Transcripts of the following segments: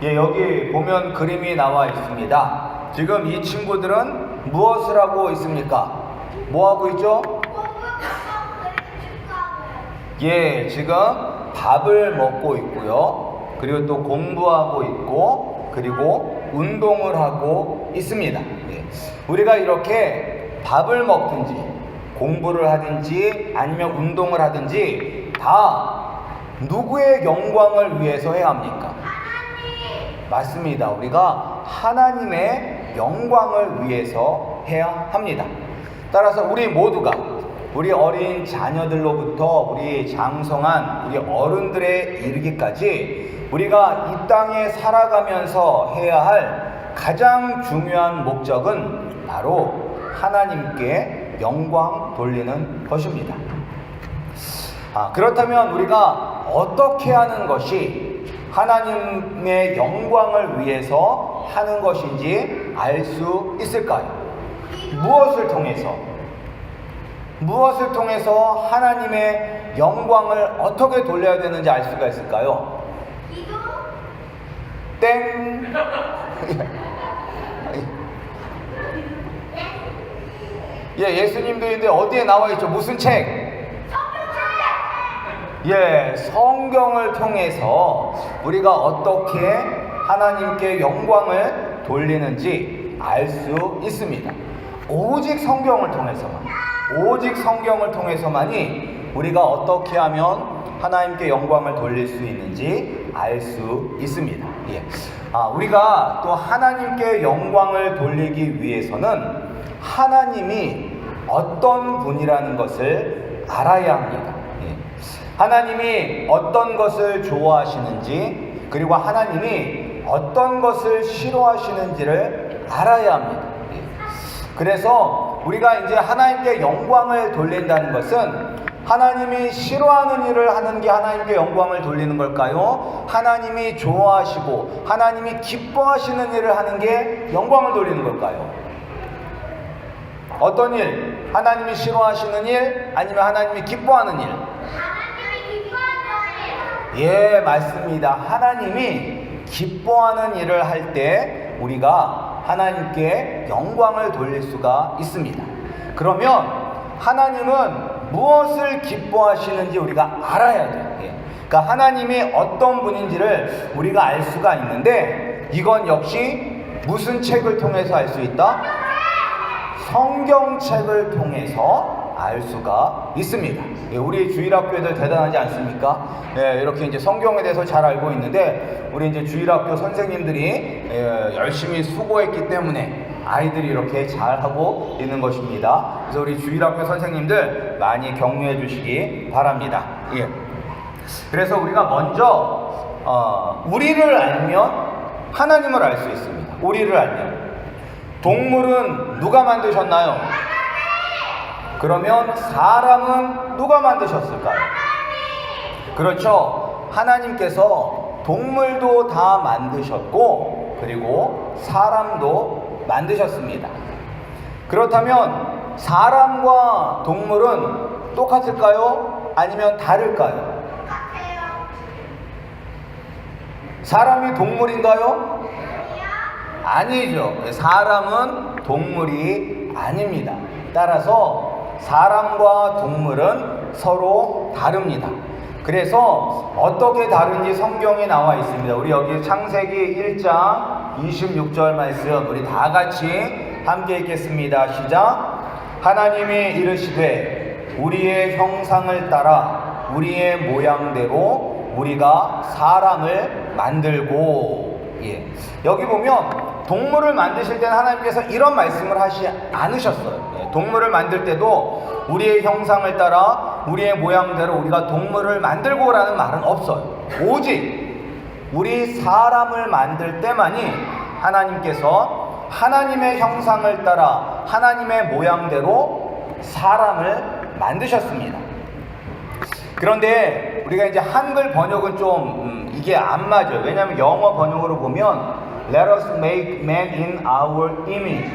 예, 여기 보면 그림이 나와 있습니다. 지금 이 친구들은 무엇을 하고 있습니까? 뭐 하고 있죠? 예, 지금 밥을 먹고 있고요. 그리고 또 공부하고 있고, 그리고 운동을 하고 있습니다. 예. 우리가 이렇게 밥을 먹든지, 공부를 하든지, 아니면 운동을 하든지, 다 누구의 영광을 위해서 해야 합니까? 맞습니다. 우리가 하나님의 영광을 위해서 해야 합니다. 따라서 우리 모두가 우리 어린 자녀들로부터 우리 장성한 우리 어른들에 이르기까지 우리가 이 땅에 살아가면서 해야 할 가장 중요한 목적은 바로 하나님께 영광 돌리는 것입니다. 그렇다면 우리가 어떻게 하는 것이 하나님의 영광을 위해서 하는 것인지 알 수 있을까요? 무엇을 통해서 하나님의 영광을 어떻게 돌려야 되는지 알 수가 있을까요? 땡! 예, 예수님도 있는데 어디에 나와 있죠? 무슨 책? 예, 성경을 통해서 우리가 어떻게 하나님께 영광을 돌리는지 알 수 있습니다. 오직 성경을 통해서만이 우리가 어떻게 하면 하나님께 영광을 돌릴 수 있는지 알 수 있습니다. 예. 우리가 또 하나님께 영광을 돌리기 위해서는 하나님이 어떤 분이라는 것을 알아야 합니다. 예. 하나님이 어떤 것을 좋아하시는지, 그리고 하나님이 어떤 것을 싫어하시는지를 알아야 합니다. 예. 그래서 우리가 이제 하나님께 영광을 돌린다는 것은 하나님이 싫어하는 일을 하는 게 하나님께 영광을 돌리는 걸까요? 하나님이 좋아하시고 하나님이 기뻐하시는 일을 하는 게 영광을 돌리는 걸까요? 어떤 일? 하나님이 싫어하시는 일? 아니면 하나님이 기뻐하는 일? 예, 맞습니다. 하나님이 기뻐하는 일을 할 때 우리가 하나님께 영광을 돌릴 수가 있습니다. 그러면 하나님은 무엇을 기뻐하시는지 우리가 알아야 돼요. 예. 그러니까 하나님이 어떤 분인지를 우리가 알 수가 있는데, 이건 역시 무슨 책을 통해서 알 수 있다? 성경책을 통해서 알 수가 있습니다. 예, 우리 주일학교 애들 대단하지 않습니까? 예, 이렇게 이제 성경에 대해서 잘 알고 있는데, 우리 이제 주일학교 선생님들이 열심히 수고했기 때문에 아이들이 이렇게 잘하고 있는 것입니다. 그래서 우리 주일학교 선생님들 많이 격려해 주시기 바랍니다. 예. 그래서 우리가 먼저 우리를 알면 하나님을 알 수 있습니다. 우리를 알면. 동물은 누가 만드셨나요? 그러면 사람은 누가 만드셨을까요? 그렇죠. 하나님께서 동물도 다 만드셨고, 그리고 사람도 만드셨습니다. 그렇다면 사람과 동물은 똑같을까요? 아니면 다를까요? 사람이 동물인가요? 아니죠. 사람은 동물이 아닙니다. 따라서 사람과 동물은 서로 다릅니다. 그래서 어떻게 다른지 성경에 나와 있습니다. 우리 여기 창세기 1장 26절 말씀 우리 다 같이 함께 읽겠습니다. 시작. 하나님이 이르시되 우리의 형상을 따라 우리의 모양대로 우리가 사람을 만들고. 예. 여기 보면 동물을 만드실 때는 하나님께서 이런 말씀을 하지 않으셨어요. 예. 동물을 만들 때도 우리의 형상을 따라 우리의 모양대로 우리가 동물을 만들고라는 말은 없어요. 오직 우리 사람을 만들 때만이 하나님께서 하나님의 형상을 따라 하나님의 모양대로 사람을 만드셨습니다. 그런데 우리가 이제 한글 번역은 좀 이게 안 맞아요. 왜냐하면 영어 번역으로 보면 Let us make man in our image,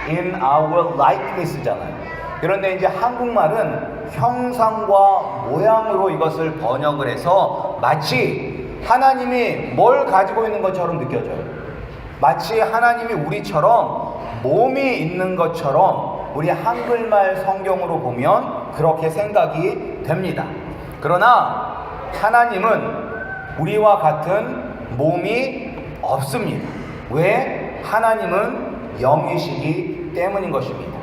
in our likeness잖아요. 그런데 이제 한국말은 형상과 모양으로 이것을 번역을 해서 마치 하나님이 뭘 가지고 있는 것처럼 느껴져요. 마치 하나님이 우리처럼 몸이 있는 것처럼 우리 한글말 성경으로 보면 그렇게 생각이 됩니다. 그러나 하나님은 우리와 같은 몸이 없습니다. 왜? 하나님은 영이시기 때문인 것입니다.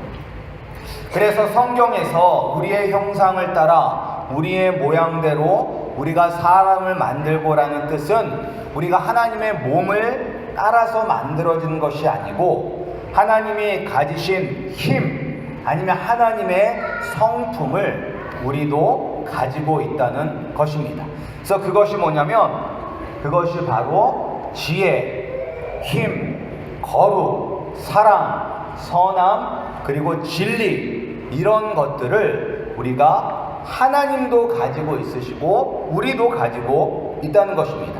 그래서 성경에서 우리의 형상을 따라 우리의 모양대로 우리가 사람을 만들고라는 뜻은 우리가 하나님의 몸을 따라서 만들어지는 것이 아니고 하나님이 가지신 힘 아니면 하나님의 성품을 우리도 가지고 있다는 것입니다. 그래서 그것이 뭐냐면 그것이 바로 지혜, 힘, 거룩, 사랑, 선함, 그리고 진리 이런 것들을 우리가 하나님도 가지고 있으시고 우리도 가지고 있다는 것입니다.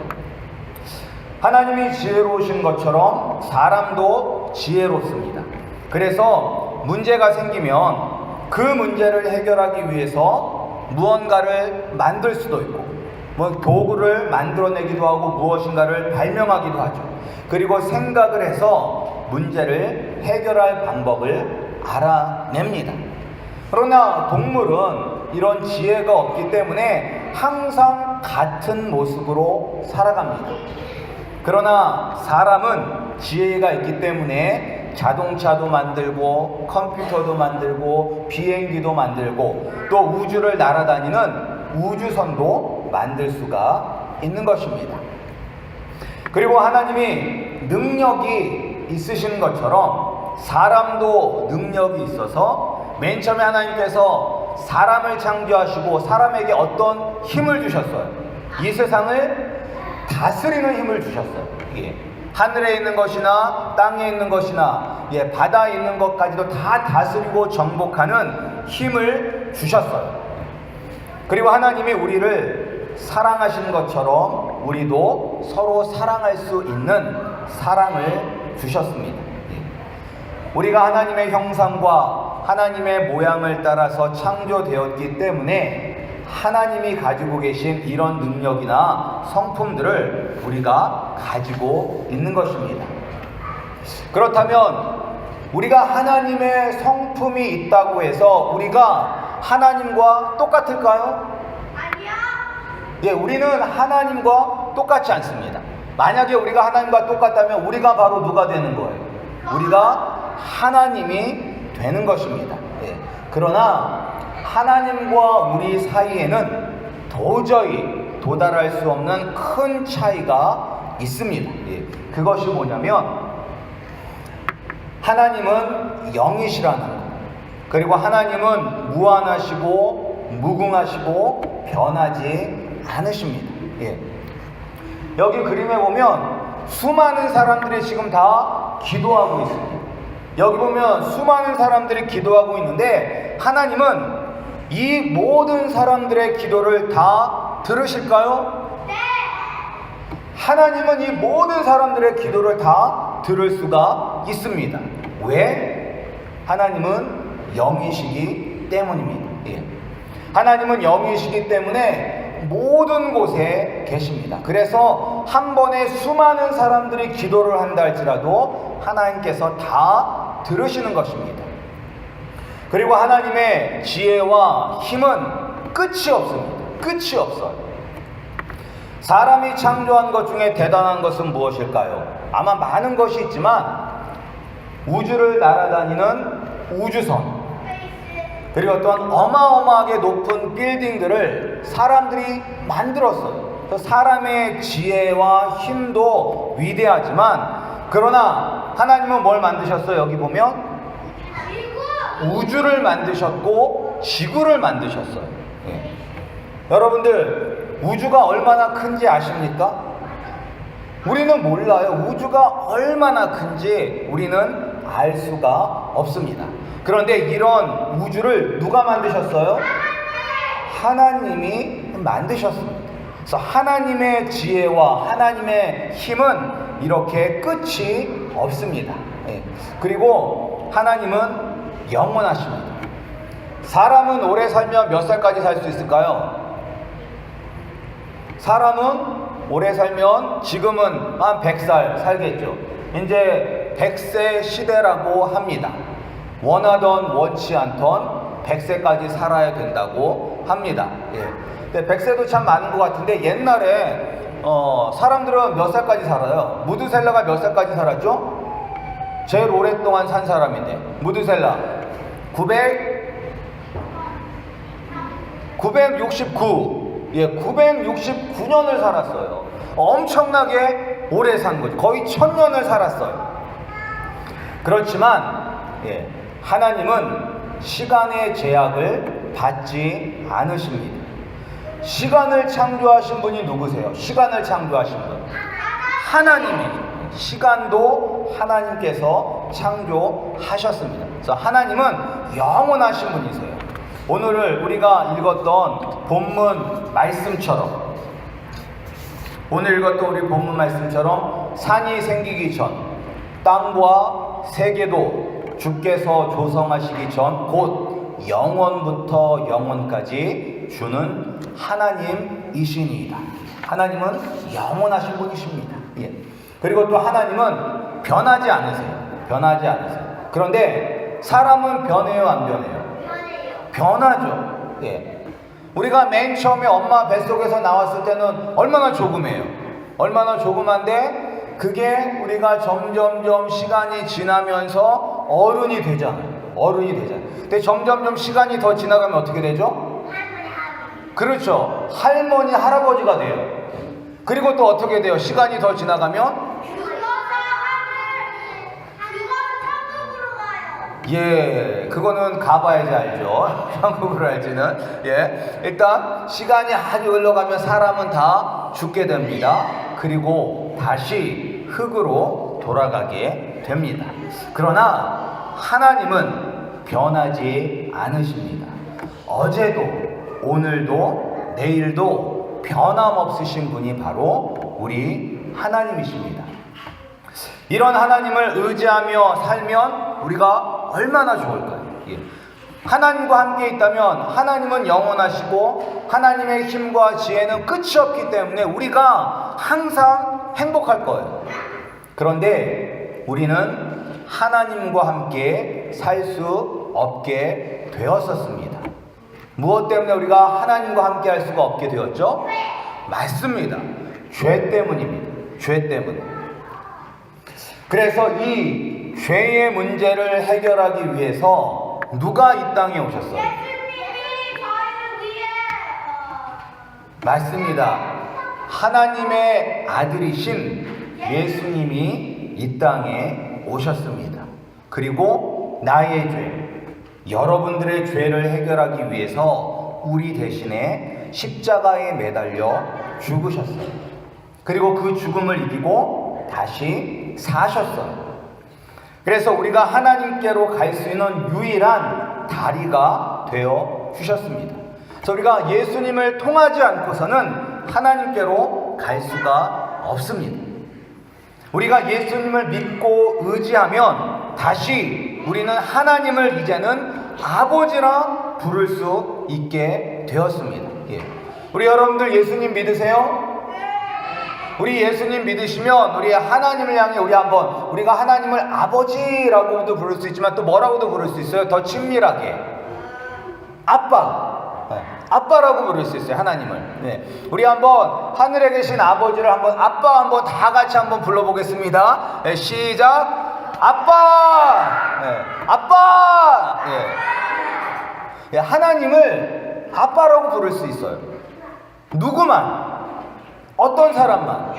하나님이 지혜로우신 것처럼 사람도 지혜롭습니다. 그래서 문제가 생기면 그 문제를 해결하기 위해서 무언가를 만들 수도 있고 도구를 만들어내기도 하고 무엇인가를 발명하기도 하죠. 그리고 생각을 해서 문제를 해결할 방법을 알아냅니다. 그러나 동물은 이런 지혜가 없기 때문에 항상 같은 모습으로 살아갑니다. 그러나 사람은 지혜가 있기 때문에 자동차도 만들고 컴퓨터도 만들고 비행기도 만들고 또 우주를 날아다니는 우주선도 만들 수가 있는 것입니다. 그리고 하나님이 능력이 있으신 것처럼 사람도 능력이 있어서 맨 처음에 하나님께서 사람을 창조하시고 사람에게 어떤 힘을 주셨어요. 이 세상을 다스리는 힘을 주셨어요. 하늘에 있는 것이나 땅에 있는 것이나 바다에 있는 것까지도 다 다스리고 정복하는 힘을 주셨어요. 그리고 하나님이 우리를 사랑하신 것처럼 우리도 서로 사랑할 수 있는 사랑을 주셨습니다. 우리가 하나님의 형상과 하나님의 모양을 따라서 창조되었기 때문에 하나님이 가지고 계신 이런 능력이나 성품들을 우리가 가지고 있는 것입니다. 그렇다면 우리가 하나님의 성품이 있다고 해서 우리가 하나님과 똑같을까요? 아니요. 우리는 하나님과 똑같지 않습니다. 만약에 우리가 하나님과 똑같다면 우리가 바로 누가 되는 거예요? 우리가 하나님이 되는 것입니다. 그러나 하나님과 우리 사이에는 도저히 도달할 수 없는 큰 차이가 있습니다. 그것이 뭐냐면 하나님은 영이시라는 것, 그리고 하나님은 무한하시고 무궁하시고 변하지 않으십니다. 여기 그림에 보면 수많은 사람들이 지금 다 기도하고 있습니다. 여기 보면 수많은 사람들이 기도하고 있는데 하나님은 이 모든 사람들의 기도를 다 들으실까요? 네! 하나님은 이 모든 사람들의 기도를 다 들을 수가 있습니다. 왜? 하나님은 영이시기 때문입니다. 하나님은 영이시기 때문에 모든 곳에 계십니다. 그래서 한 번에 수많은 사람들이 기도를 한다 할지라도 하나님께서 다 들으시는 것입니다. 그리고 하나님의 지혜와 힘은 끝이 없습니다. 끝이 없어요. 사람이 창조한 것 중에 대단한 것은 무엇일까요? 아마 많은 것이 있지만 우주를 날아다니는 우주선, 그리고 또한 어마어마하게 높은 빌딩들을 사람들이 만들었어요. 그래서 사람의 지혜와 힘도 위대하지만 그러나 하나님은 뭘 만드셨어요? 여기 보면 우주를 만드셨고 지구를 만드셨어요. 여러분들 우주가 얼마나 큰지 아십니까? 우리는 몰라요. 우주가 얼마나 큰지 우리는 알 수가 없습니다. 그런데 이런 우주를 누가 만드셨어요? 하나님이 만드셨습니다. 그래서 하나님의 지혜와 하나님의 힘은 이렇게 끝이 없습니다. 그리고 하나님은 영원하십니다. 사람은 오래 살면 몇 살까지 살 수 있을까요? 사람은 오래 살면 지금은 한 100살 살겠죠. 이제 100세 시대라고 합니다. 원하던 원치 않던 100세까지 살아야 된다고 합니다. 예. 근데 100세도 참 많은 것 같은데 옛날에 사람들은 몇 살까지 살아요? 무드셀라가 몇 살까지 살았죠? 제일 오랫동안 산 사람인데 무드셀라 969 예, 969년을 살았어요. 엄청나게 오래 산 거죠. 거의 1000년을 살았어요. 그렇지만 예, 하나님은 시간의 제약을 받지 않으십니다. 시간을 창조하신 분이 누구세요? 시간을 창조하신 분 하나님이에요. 시간도 하나님께서 창조하셨습니다. 그래서 하나님은 영원하신 분이세요. 오늘 우리가 읽었던 본문 말씀처럼 오늘 읽었던 우리 본문 말씀처럼 산이 생기기 전 땅과 세계도 주께서 조성하시기 전 곧 영원부터 영원까지 주는 하나님이시니이다. 하나님은 영원하신 분이십니다. 예. 그리고 또 하나님은 변하지 않으세요. 변하지 않으세요. 그런데 사람은 변해요, 안 변해요? 변하죠. 예. 우리가 맨 처음에 엄마 뱃속에서 나왔을 때는 얼마나 조그매요. 얼마나 조그만데 그게 우리가 점점점 시간이 지나면서 어른이 되잖아요. 어른이 되잖아요. 근데 점점점 시간이 더 지나가면 어떻게 되죠? 그렇죠. 할머니, 할아버지가 돼요. 그리고 또 어떻게 돼요? 시간이 더 지나가면 예, 그거는 가봐야지 알죠. 천국을 알지는. 예, 일단 시간이 아주 흘러가면 사람은 다 죽게 됩니다. 그리고 다시 흙으로 돌아가게 됩니다. 그러나 하나님은 변하지 않으십니다. 어제도 오늘도 내일도 변함없으신 분이 바로 우리 하나님이십니다. 이런 하나님을 의지하며 살면 우리가 얼마나 좋을까요? 예. 하나님과 함께 있다면 하나님은 영원하시고 하나님의 힘과 지혜는 끝이 없기 때문에 우리가 항상 행복할 거예요. 그런데 우리는 하나님과 함께 살 수 없게 되었었습니다. 무엇 때문에 우리가 하나님과 함께 할 수가 없게 되었죠? 맞습니다. 죄 때문입니다. 죄 때문에. 그래서 이 죄의 문제를 해결하기 위해서 누가 이 땅에 오셨어요? 맞습니다. 하나님의 아들이신 예수님이 이 땅에 오셨습니다. 그리고 나의 죄, 여러분들의 죄를 해결하기 위해서 우리 대신에 십자가에 매달려 죽으셨어요. 그리고 그 죽음을 이기고 다시 사셨어요. 그래서 우리가 하나님께로 갈 수 있는 유일한 다리가 되어 주셨습니다. 그래서 우리가 예수님을 통하지 않고서는 하나님께로 갈 수가 없습니다. 우리가 예수님을 믿고 의지하면 다시 우리는 하나님을 이제는 아버지라 부를 수 있게 되었습니다. 예. 우리 여러분들 예수님 믿으세요? 우리 예수님 믿으시면 우리 하나님을 향해 우리가 하나님을 아버지라고도 부를 수 있지만 또 뭐라고도 부를 수 있어요. 더 친밀하게 아빠, 아빠라고 부를 수 있어요. 하나님을. 네. 우리 한번 하늘에 계신 아버지를 아빠 한번 다 같이 한번 불러보겠습니다. 네, 시작. 아빠, 네. 아빠. 네. 네, 하나님을 아빠라고 부를 수 있어요. 누구만? 어떤 사람만?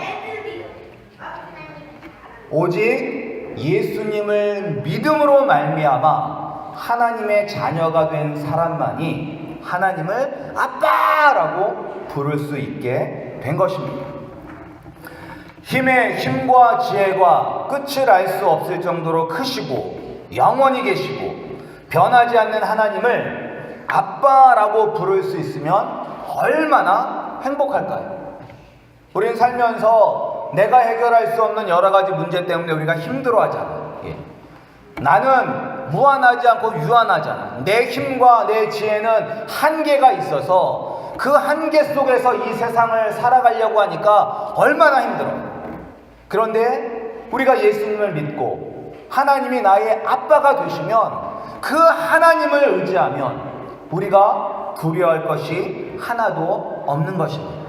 오직 예수님을 믿음으로 말미암아 하나님의 자녀가 된 사람만이 하나님을 아빠라고 부를 수 있게 된 것입니다. 힘과 지혜가 끝을 알 수 없을 정도로 크시고 영원히 계시고 변하지 않는 하나님을 아빠라고 부를 수 있으면 얼마나 행복할까요? 우리는 살면서 내가 해결할 수 없는 여러 가지 문제 때문에 우리가 힘들어하잖아요. 예. 나는 무한하지 않고 유한하잖아. 내 힘과 내 지혜는 한계가 있어서 그 한계 속에서 이 세상을 살아가려고 하니까 얼마나 힘들어요. 그런데 우리가 예수님을 믿고 하나님이 나의 아빠가 되시면 그 하나님을 의지하면 우리가 두려워할 것이 하나도 없는 것입니다.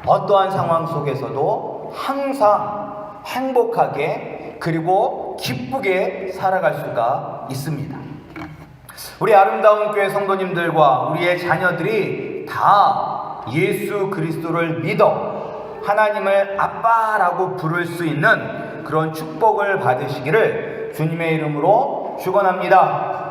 어떠한 상황 속에서도 항상 행복하게 그리고 기쁘게 살아갈 수가 있습니다. 우리 아름다운 교회 성도님들과 우리의 자녀들이 다 예수 그리스도를 믿어 하나님을 아빠라고 부를 수 있는 그런 축복을 받으시기를 주님의 이름으로 축원합니다.